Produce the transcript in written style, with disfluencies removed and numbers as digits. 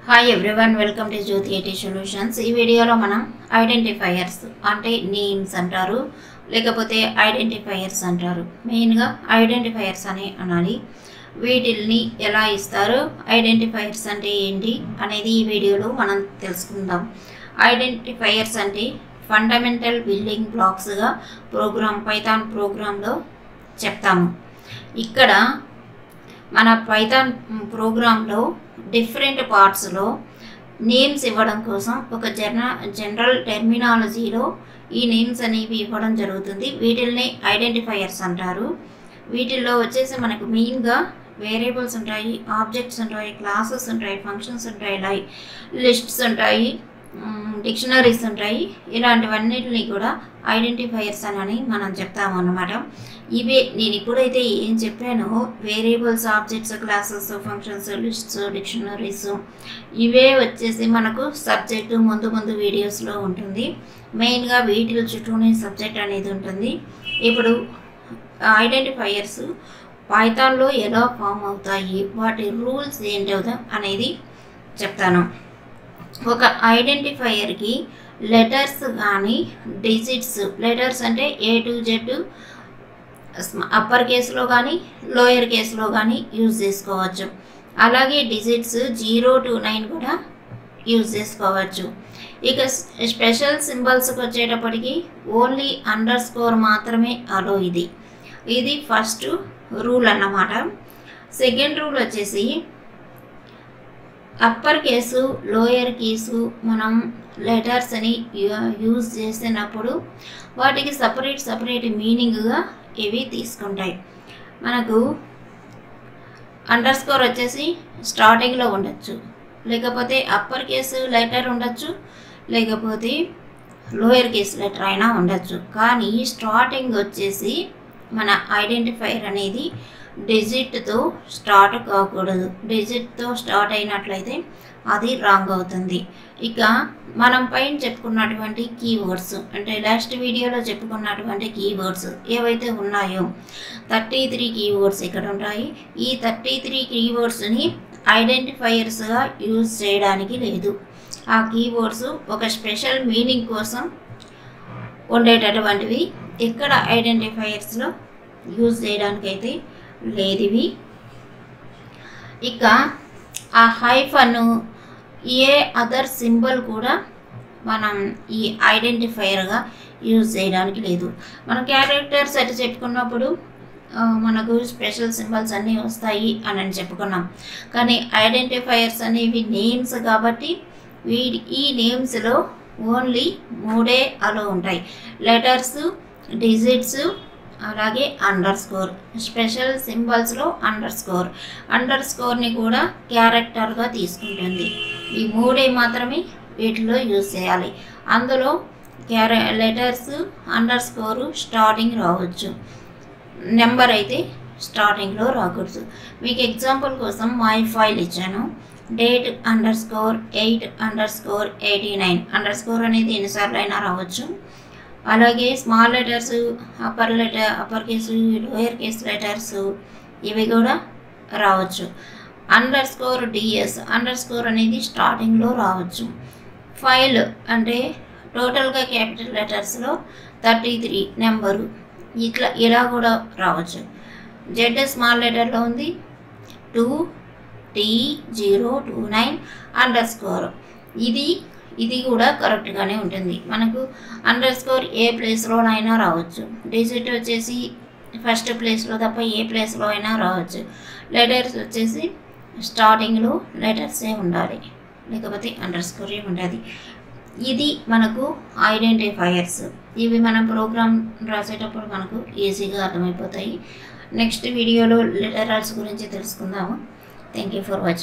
Hi everyone, welcome to Jyothi IT solutions. ఈ వీడియోలో మనం ఐడెంటిఫైయర్స్ అంటే నేమ్స్ అంటారు, లేకపోతే ఐడెంటిఫైయర్స్ అంటారు. మెయిన్గా ఐడెంటిఫైయర్స్ అని అనాలి. వీటిల్ని ఎలా ఇస్తారు, ఐడెంటిఫైయర్స్ అంటే ఏంటి అనేది ఈ వీడియోలో మనం తెలుసుకుందాం. ఐడెంటిఫైయర్స్ అంటే ఫండమెంటల్ బిల్డింగ్ బ్లాక్స్గా పైథాన్ ప్రోగ్రాంలో చెప్తాము. ఇక్కడ మన పైథాన్ ప్రోగ్రాంలో డిఫరెంట్ పార్ట్స్లో నేమ్స్ ఇవ్వడం కోసం ఒక జనరల్ టెర్మినాలజీలో ఈ నేమ్స్ అనేవి ఇవ్వడం జరుగుతుంది. వీటిల్ని ఐడెంటిఫైయర్స్ అంటారు. వీటిల్లో వచ్చేసి మనకు మెయిన్గా వేరియబుల్స్ ఉంటాయి, ఆబ్జెక్ట్స్ ఉంటాయి, క్లాసెస్ ఉంటాయి, ఫంక్షన్స్ ఉంటాయి, లిస్ట్స్ ఉంటాయి, డిక్షనరీస్ ఉంటాయి. ఇలాంటివన్నిటిని కూడా ఐడెంటిఫైయర్స్ అని మనం చెప్తాము అన్నమాట. ఇవే నేను ఇప్పుడైతే ఏం చెప్పానో variables, objects, classes, functions, lists, dictionaries ఇవే వచ్చేసి మనకు సబ్జెక్టు ముందు వీడియోస్లో ఉంటుంది. మెయిన్గా వీటి చుట్టూనే సబ్జెక్ట్ అనేది ఉంటుంది. ఇప్పుడు ఐడెంటిఫైయర్స్ పైథాన్లో ఎలా ఫామ్ అవుతాయి, వాటి రూల్స్ ఏంటో అనేది చెప్తాను. ఒక ఐడెంటిఫైయర్కి లెటర్స్ కానీ డిజిట్స్, లెటర్స్ అంటే A to Z అప్పర్ కేసులో కానీ లోయర్ కేసులో కానీ యూజ్ చేసుకోవచ్చు. అలాగే డిజిట్స్ 0 to 9 కూడా యూజ్ చేసుకోవచ్చు. ఇక స్పెషల్ సింబల్స్కి వచ్చేటప్పటికి ఓన్లీ అండర్స్కోర్ మాత్రమే అలో. ఇది ఫస్ట్ రూల్ అన్నమాట. సెకండ్ రూల్ వచ్చేసి అప్పర్ కేసు, లోయర్ కేసు మనం లెటర్స్ని యూజ్ చేసినప్పుడు వాటికి సపరేట్ మీనింగ్గా ఇవి తీసుకుంటాయి. మనకు అండర్స్కోర్ వచ్చేసి స్టార్టింగ్లో ఉండొచ్చు, లేకపోతే అప్పర్ కేసు లెటర్ ఉండొచ్చు, లేకపోతే లోయర్ కేసు లెటర్ అయినా ఉండొచ్చు. కానీ స్టార్టింగ్ వచ్చేసి మన ఐడెంటిఫైయర్ అనేది డిజిట్తో స్టార్ట్ కాకూడదు. డిజిట్తో స్టార్ట్ అయినట్లయితే అది రాంగ్ అవుతుంది. ఇక మనం పైన చెప్పుకున్నటువంటి కీవర్డ్స్ అంటే లాస్ట్ వీడియోలో చెప్పుకున్నటువంటి కీవర్డ్స్ ఏవైతే ఉన్నాయో 33 కీవర్డ్స్ ఇక్కడ ఉంటాయి. ఈ 33 కీవర్డ్స్ని ఐడెంటిఫైయర్స్గా యూజ్ చేయడానికి లేదు. ఆ కీవర్డ్స్ ఒక స్పెషల్ మీనింగ్ కోసం ఉండేటటువంటివి. ఇక్కడ ఐడెంటిఫైయర్స్లో యూజ్ చేయడానికైతే లేదివి. ఇక ఆ హైఫన్ ఏ అదర్ సింబల్ కూడా మనం ఈ ఐడెంటిఫైయర్గా యూజ్ చేయడానికి లేదు. మనం క్యారెక్టర్స్ అయితే చెప్పుకున్నప్పుడు మనకు స్పెషల్ సింబల్స్ అన్నీ వస్తాయి అని చెప్పుకున్నాం. కానీ ఐడెంటిఫైయర్స్ అనేవి నేమ్స్ కాబట్టి ఈ నేమ్స్లో ఓన్లీ 3 అలో ఉంటాయి: లెటర్స్, డిజిట్స్, అలాగే అండర్స్కోర్. స్పెషల్ సింబల్స్లో అండర్స్కోర్ని కూడా క్యారెక్టర్గా తీసుకుంటుంది. ఈ 3 మాత్రమే వీటిలో యూజ్ చేయాలి. అందులో లెటర్స్, అండర్స్కోరు స్టార్టింగ్ రావచ్చు, నెంబర్ అయితే స్టార్టింగ్లో రాకూడదు. మీకు ఎగ్జాంపుల్ కోసం మై ఫైల్ ఇచ్చాను. date _ 8 _ 89 అండర్స్కోర్ అనేది ఎన్నిసార్లు అయినా రావచ్చు. అలాగే small letters, upper case, lower case letters ఇవి కూడా రావచ్చు. _DS అండర్స్కోర్ అనేది స్టార్టింగ్లో రావచ్చు. ఫైల్ అంటే టోటల్గా క్యాపిటల్ లెటర్స్లో 33 నెంబరు ఇలా కూడా రావచ్చు. Z స్మాల్ లెటర్లో ఉంది 2T029 అండర్స్కోర్. ఇది కూడా కరెక్ట్గానే ఉంటుంది. మనకు అండర్స్కోర్ ఏ ప్లేస్లోనైనా రావచ్చు. డిజిట్ వచ్చేసి ఫస్ట్ ప్లేస్లో తప్ప ఏ ప్లేస్లో అయినా రావచ్చు. లెటర్స్ వచ్చేసి స్టార్టింగ్లో లెటర్సే ఉండాలి, లేకపోతే అండర్స్కోరే ఉండాలి. ఇది మనకు ఐడెంటిఫైయర్స్. ఇవి మనం ప్రోగ్రామ్ రాసేటప్పుడు మనకు ఈజీగా అర్థమైపోతాయి. నెక్స్ట్ వీడియోలో లెటరల్స్ గురించి తెలుసుకుందాము. Thank you for watching.